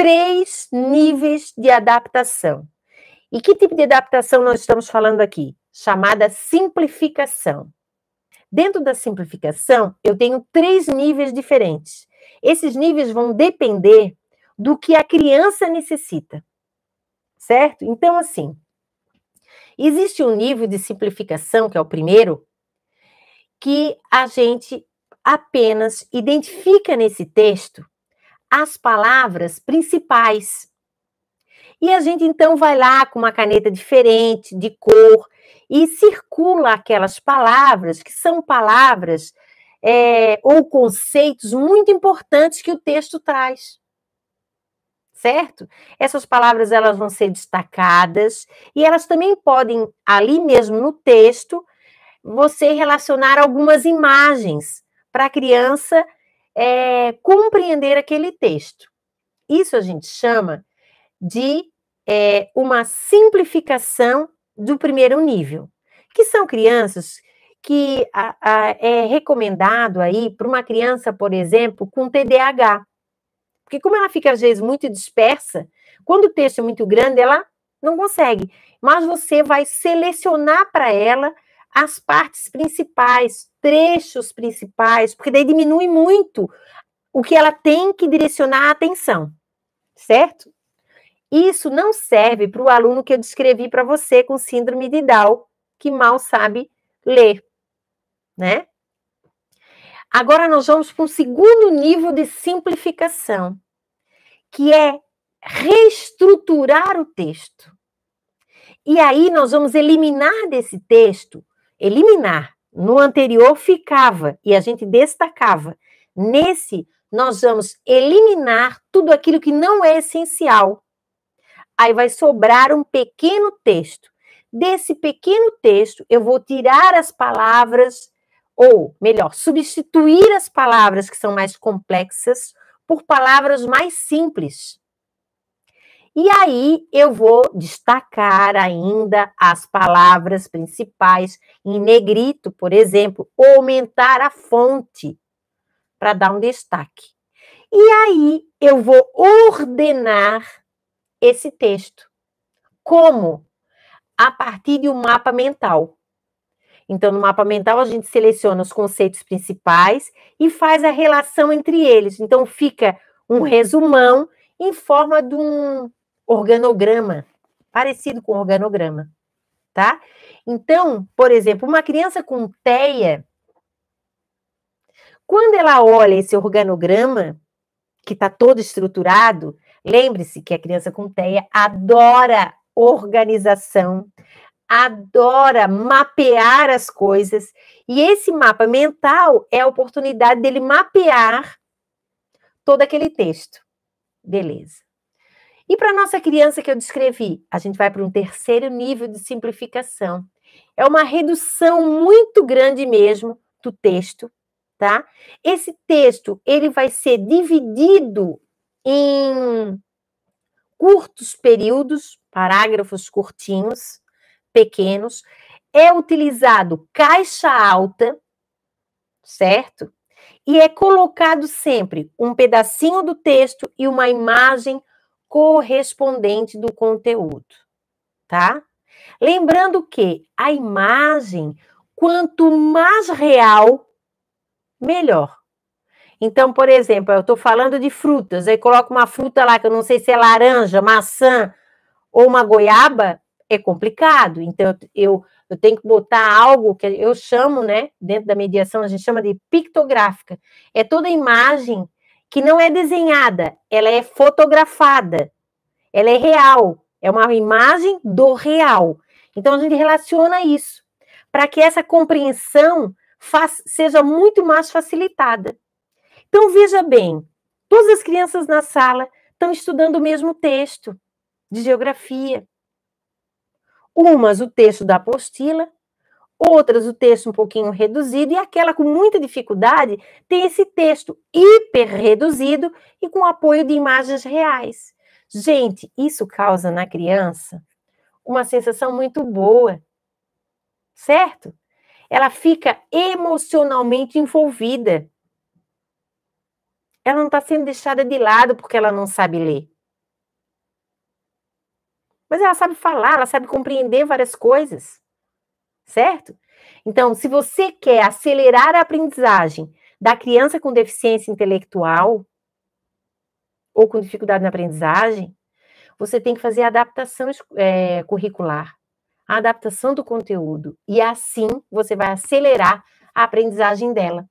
3 níveis de adaptação. E que tipo de adaptação nós estamos falando aqui? Chamada simplificação. Dentro da simplificação, eu tenho 3 níveis diferentes. Esses níveis vão depender do que a criança necessita, certo? Então, assim, existe um nível de simplificação, que é o primeiro, que a gente apenas identifica nesse texto as palavras principais. E a gente, então, vai lá com uma caneta diferente, de cor, e circula aquelas palavras, que são palavras ou conceitos muito importantes que o texto traz. Certo? Essas palavras, elas vão ser destacadas, e elas também podem, ali mesmo no texto, você relacionar algumas imagens para a criança compreender aquele texto. Isso a gente chama de uma simplificação do primeiro nível, que são crianças que é recomendado aí para uma criança, por exemplo, com TDAH, porque como ela fica às vezes muito dispersa, quando o texto é muito grande, ela não consegue, mas você vai selecionar para ela as partes principais, trechos principais, porque daí diminui muito o que ela tem que direcionar a atenção, certo? Isso não serve para o aluno que eu descrevi para você com síndrome de Down, que mal sabe ler, né? Agora nós vamos para um segundo nível de simplificação, que é reestruturar o texto. E aí nós vamos eliminar desse texto, no anterior ficava e a gente destacava. Nesse, nós vamos eliminar tudo aquilo que não é essencial. Aí vai sobrar um pequeno texto. Desse pequeno texto, eu vou tirar as palavras, ou melhor, substituir as palavras que são mais complexas por palavras mais simples. E aí eu vou destacar ainda as palavras principais em negrito, por exemplo, ou aumentar a fonte para dar um destaque. E aí eu vou ordenar esse texto. Como? A partir de um mapa mental. Então, no mapa mental, a gente seleciona os conceitos principais e faz a relação entre eles. Então, fica um resumão em forma de um organograma, parecido com organograma, tá? Então, por exemplo, uma criança com TEA, quando ela olha esse organograma, que está todo estruturado, lembre-se que a criança com TEA adora organização, adora mapear as coisas, e esse mapa mental é a oportunidade dele mapear todo aquele texto. Beleza. E para a nossa criança que eu descrevi, a gente vai para um terceiro nível de simplificação. É uma redução muito grande mesmo do texto, tá? Esse texto, ele vai ser dividido em curtos períodos, parágrafos curtinhos, pequenos. É utilizado caixa alta, certo? E é colocado sempre um pedacinho do texto e uma imagem correspondente do conteúdo, tá? Lembrando que a imagem, quanto mais real, melhor. Então, por exemplo, eu estou falando de frutas, aí coloco uma fruta lá que eu não sei se é laranja, maçã ou uma goiaba, é complicado. Então, eu tenho que botar algo que eu chamo, né, dentro da mediação, a gente chama de pictográfica. É toda imagem que não é desenhada, ela é fotografada, ela é real, é uma imagem do real. Então, a gente relaciona isso, para que essa compreensão seja muito mais facilitada. Então, veja bem, todas as crianças na sala estão estudando o mesmo texto de geografia. Umas o texto da apostila, outras o texto um pouquinho reduzido, e aquela com muita dificuldade tem esse texto hiper reduzido e com apoio de imagens reais. Gente, isso causa na criança uma sensação muito boa, certo? Ela fica emocionalmente envolvida. Ela não está sendo deixada de lado porque ela não sabe ler. mas ela sabe falar, ela sabe compreender várias coisas, certo? Então, se você quer acelerar a aprendizagem da criança com deficiência intelectual ou com dificuldade na aprendizagem, você tem que fazer a adaptação curricular, a adaptação do conteúdo, e assim você vai acelerar a aprendizagem dela.